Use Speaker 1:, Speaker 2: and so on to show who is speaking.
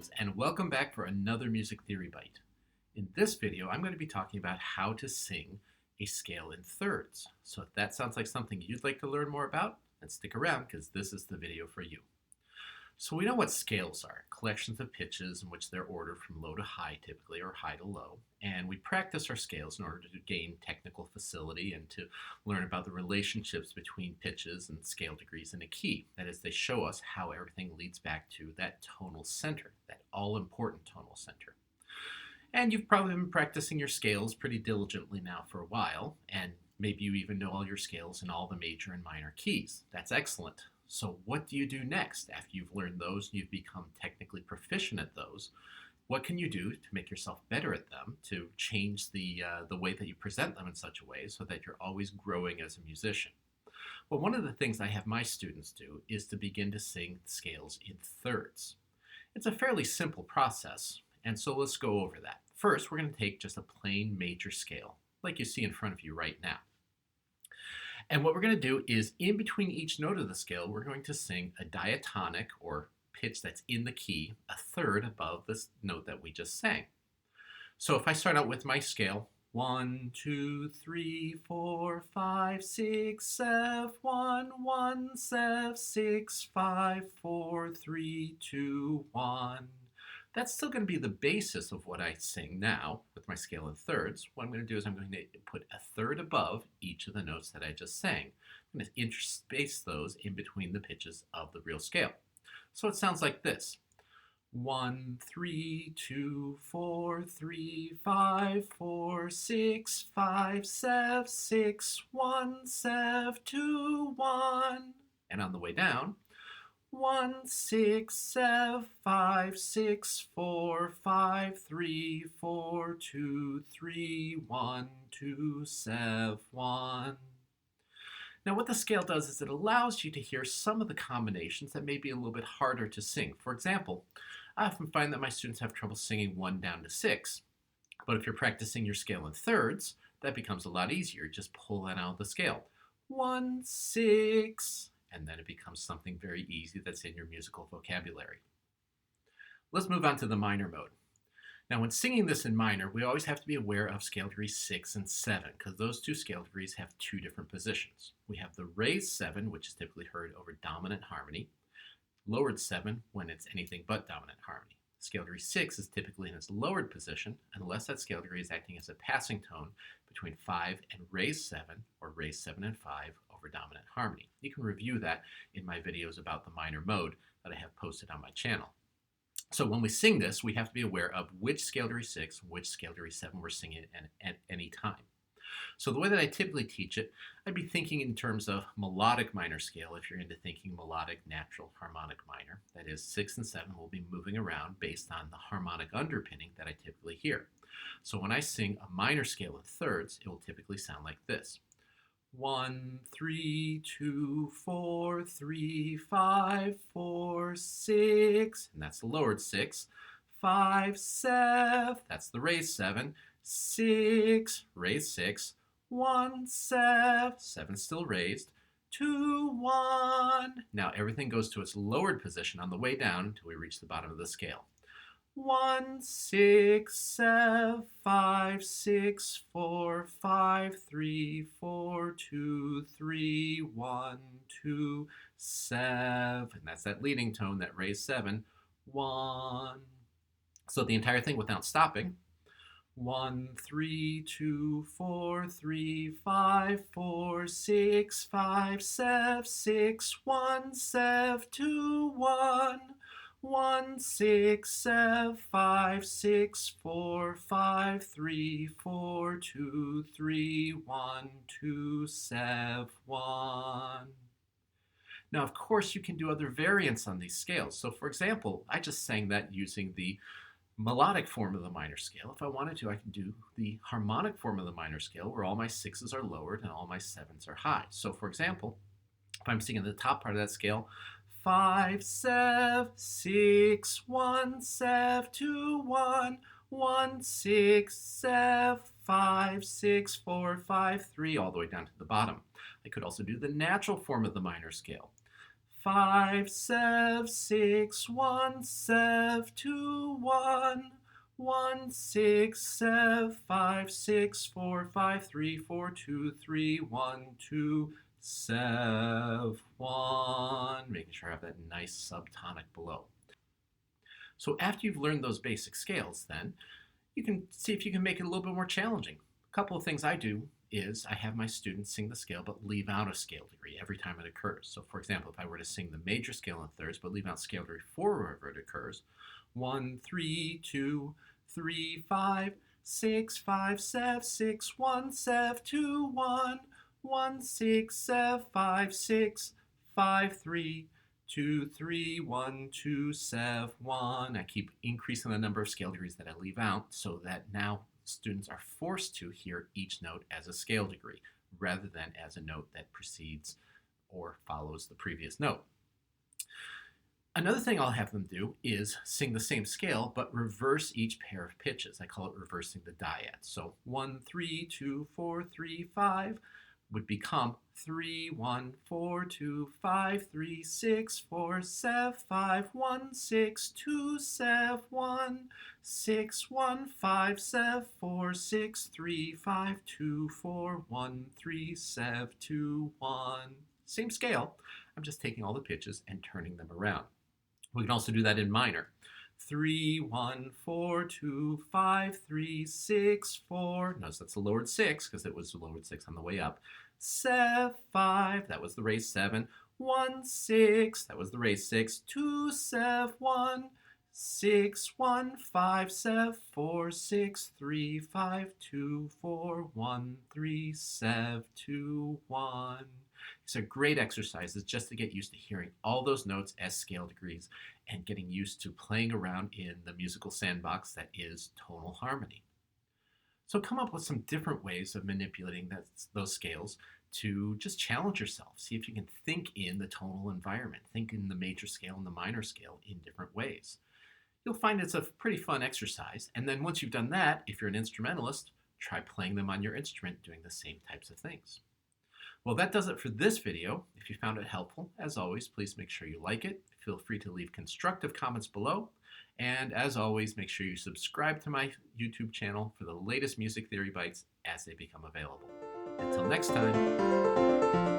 Speaker 1: friends, and welcome back for another Music Theory Bite. In this video, I'm going to be talking about how to sing a scale in thirds. So if that sounds like something you'd like to learn more about, then stick around because this is the video for you. So we know what scales are, collections of pitches in which they're ordered from low to high typically, or high to low. And we practice our scales in order to gain technical facility and to learn about the relationships between pitches and scale degrees in a key. That is, they show us how everything leads back to that tonal center, that all-important tonal center. And you've probably been practicing your scales pretty diligently now for a while, and maybe you even know all your scales in all the major and minor keys. That's excellent. So what do you do next after you've learned those and you've become technically proficient at those? What can you do to make yourself better at them, to change the way that you present them in such a way so that you're always growing as a musician? Well, one of the things I have my students do is to begin to sing scales in thirds. It's a fairly simple process, and so let's go over that. First, we're going to take just a plain major scale, like you see in front of you right now. And what we're going to do is, in between each note of the scale, we're going to sing a diatonic, or pitch that's in the key, a third above this note that we just sang. So if I start out with my scale, 1, 2, 3, 4, 5, 6, F, 1, 1, F, 6, 5, 4, 3, 2, 1. That's still going to be the basis of what I sing now with my scale in thirds. What I'm going to do is I'm going to put a third above each of the notes that I just sang. I'm going to interspace those in between the pitches of the real scale. So it sounds like this. 1, 3, 2, 4, 3, 5, 4, 6, 5, 7, 6, 1, 7, 2, 1. And on the way down, 1, 6, 7, 5, 6, 4, 5, 3, 4, 2, 3, 1, 2, 7, 1. Now what the scale does is it allows you to hear some of the combinations that may be a little bit harder to sing. For example, I often find that my students have trouble singing 1 down to 6. But if you're practicing your scale in thirds, that becomes a lot easier. Just pull that out of the scale. 1, 6. And then it becomes something very easy that's in your musical vocabulary. Let's move on to the minor mode. Now when singing this in minor, we always have to be aware of scale degrees 6 and 7, because those two scale degrees have two different positions. We have the raised 7, which is typically heard over dominant harmony, lowered 7 when it's anything but dominant harmony. Scale degree 6 is typically in its lowered position, unless that scale degree is acting as a passing tone between 5 and raised 7, or raised 7 and 5 over dominant harmony. You can review that in my videos about the minor mode that I have posted on my channel. So when we sing this, we have to be aware of which scale degree 6, which scale degree 7 we're singing at any time. So the way that I typically teach it, I'd be thinking in terms of melodic minor scale if you're into thinking melodic natural harmonic minor. That is, 6 and 7 will be moving around based on the harmonic underpinning that I typically hear. So when I sing a minor scale in thirds, it will typically sound like this. 1, 3, 2, 4, 3, 5, 4, 6, and that's the lowered 6. 5, 7, that's the raised 7. 6, raised 6. 1, 7, 7 still raised. 2, 1. Now everything goes to its lowered position on the way down until we reach the bottom of the scale. 1, 6, 7, 5, 6, 4, 5, 3, 4, 2, 3, 1, 2, 7. And that's that leading tone, that raised 7. 1. So the entire thing without stopping. 1, 3, 2, 4, 3, 5, 4, 6, 5, 7, 6, 1, 7, 2, 1. 1, 6, 7, 5, 6, 4, 5, 3, 4, 2, 3, 1, 2, 7, 1. Now, of course, you can do other variants on these scales. So, for example, I just sang that using the melodic form of the minor scale. If I wanted to, I can do the harmonic form of the minor scale, where all my 6s are lowered and all my 7s are high. So, for example, if I'm singing the top part of that scale, 5, 7, 6, 1, 7, 2, 1, 1, 6, 7, 5, 6, 4, 5, 3, all the way down to the bottom. I could also do the natural form of the minor scale. 5, 7, 6, 1, 7, 2, 1, 1, 6, 7, 5, 6, 4, 5, 3, 4, 2, 3, 1, 2, 7, 1. Making sure I have that nice subtonic below. So after you've learned those basic scales, then you can see if you can make it a little bit more challenging. A couple of things I do is I have my students sing the scale but leave out a scale degree every time it occurs. So for example, if I were to sing the major scale in thirds but leave out scale degree 4 wherever it occurs, 1, 3, 2, 3, 5, 6, 5, 7, 6, 1, 7, 2, 1, 1, 6, 7, 5, 6, 5, 3, 2, 3, 1, 2, 7, 1. I keep increasing the number of scale degrees that I leave out so that now students are forced to hear each note as a scale degree rather than as a note that precedes or follows the previous note. Another thing I'll have them do is sing the same scale but reverse each pair of pitches. I call it reversing the dyad. So 1, 3, 2, 4, 3, 5 would become 3, 1, 4, 2, 5, 3, 6, 4, 7, 5, 1, 6, 2, 7, 1, 6, 1, 5, 7, 4, 6, 3, 5, 2, 4, 1, 3, 7, 2, 1. Same scale. I'm just taking all the pitches and turning them around. We can also do that in minor. 3, 1, 4, 2, 5, 3, 6, 4. Notice that's a lowered 6 because it was a lowered 6 on the way up. 7, 5, that was the raised 7. 1, 6, that was the raised 6. 2, 7, 1, 6, 1, 5, 7, 4, 6, 3, 5, 2, 4, 1, 3, 7, 2, 1. These are great exercises just to get used to hearing all those notes as scale degrees and getting used to playing around in the musical sandbox that is tonal harmony. So come up with some different ways of manipulating those scales to just challenge yourself. See if you can think in the tonal environment, think in the major scale and the minor scale in different ways. You'll find it's a pretty fun exercise. And then once you've done that, if you're an instrumentalist, try playing them on your instrument doing the same types of things. Well, that does it for this video. If you found it helpful, as always, please make sure you like it. Feel free to leave constructive comments below. And as always, make sure you subscribe to my YouTube channel for the latest music theory bites as they become available. Until next time.